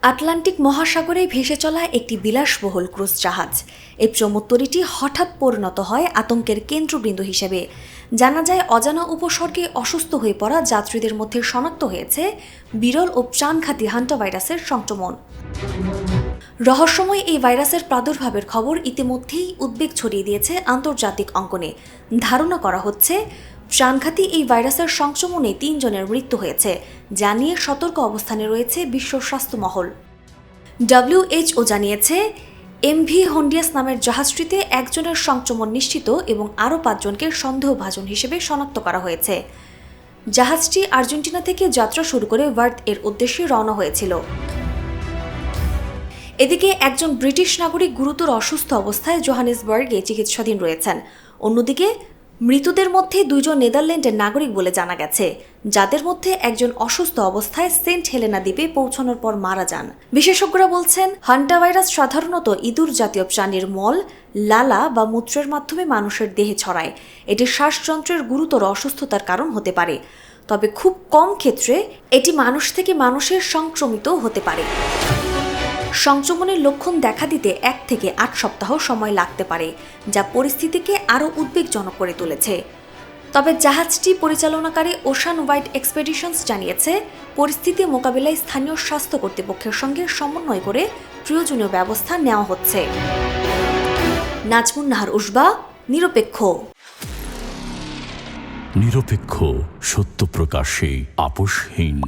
Atlantic মহাসাগরে ভেসে চলা একটি বিলাসবহুল ক্রুজ জাহাজ এই প্রমোত্তরীটি হঠাৎ পরিণত হয় আতঙ্কের কেন্দ্রবিন্দু হিসেবে। জানা যায়, অজানা উপসর্গে অসুস্থ হয়ে পড়া যাত্রীদের মধ্যে শনাক্ত হয়েছে বিরল ও প্রাণঘাতী হান্টা ভাইরাসের সংক্রমণ। রহস্যময় এই ভাইরাসের প্রাদুর্ভাবের খবর ইতিমধ্যেই উদ্বেগ ছড়িয়ে দিয়েছে আন্তর্জাতিক অঙ্গনে। ধারণা করা হচ্ছে, প্রাণঘাতী এই ভাইরাসের সংক্রমণে ৩ জনের মৃত্যু হয়েছে, যা নিয়ে সতর্ক অবস্থানে রয়েছে বিশ্ব স্বাস্থ্য মহল। WHO জানিয়েছে, এমভি হন্ডিয়াস নামের জাহাজটিতে একজনের সংক্রমণ নিশ্চিত এবং আরও ৫ জনকে সন্দেহভাজন হিসেবে শনাক্ত করা হয়েছে। জাহাজটি আর্জেন্টিনা থেকে যাত্রা শুরু করে ভার্থ এর উদ্দেশ্যে রওনা হয়েছিল। এদিকে একজন ব্রিটিশ নাগরিক গুরুতর অসুস্থ অবস্থায় জোহানেসবার্গে চিকিৎসাধীন রয়েছেন। অন্যদিকে মৃতদের মধ্যে 2 জন নেদারল্যান্ডের নাগরিক বলে জানা গেছে, যাদের মধ্যে একজন অসুস্থ অবস্থায় সেন্ট হেলেনা দ্বীপে পৌঁছানোর পর মারা যান। বিশেষজ্ঞরা বলছেন, হান্টা ভাইরাস সাধারণত ইঁদুর জাতীয় প্রাণীর মল, লালা বা মূত্রের মাধ্যমে মানুষের দেহে ছড়ায়। এটি শ্বাসযন্ত্রের গুরুতর অসুস্থতার কারণ হতে পারে, তবে খুব কম ক্ষেত্রে এটি মানুষ থেকে মানুষের সংক্রমিত হতে পারে। সংক্রমণের লক্ষণ দেখা দিতে 1 থেকে 8 সপ্তাহ সময় লাগতে পারে, যা পরিস্থিতিকে আরও উদ্বেগজনক করে তুলেছে। তবে জাহাজটি পরিচালনাকারী ওশান ওয়াইড এক্সপেডিশনস জানিয়েছে, পরিস্থিতি মোকাবিলায় স্থানীয় স্বাস্থ্য কর্তৃপক্ষের সঙ্গে সমন্বয় করে প্রয়োজনীয় ব্যবস্থা নেওয়া হচ্ছে। নাজমুন নাহার উসবা, নিরপেক্ষ, সত্য প্রকাশে আপোষহীন।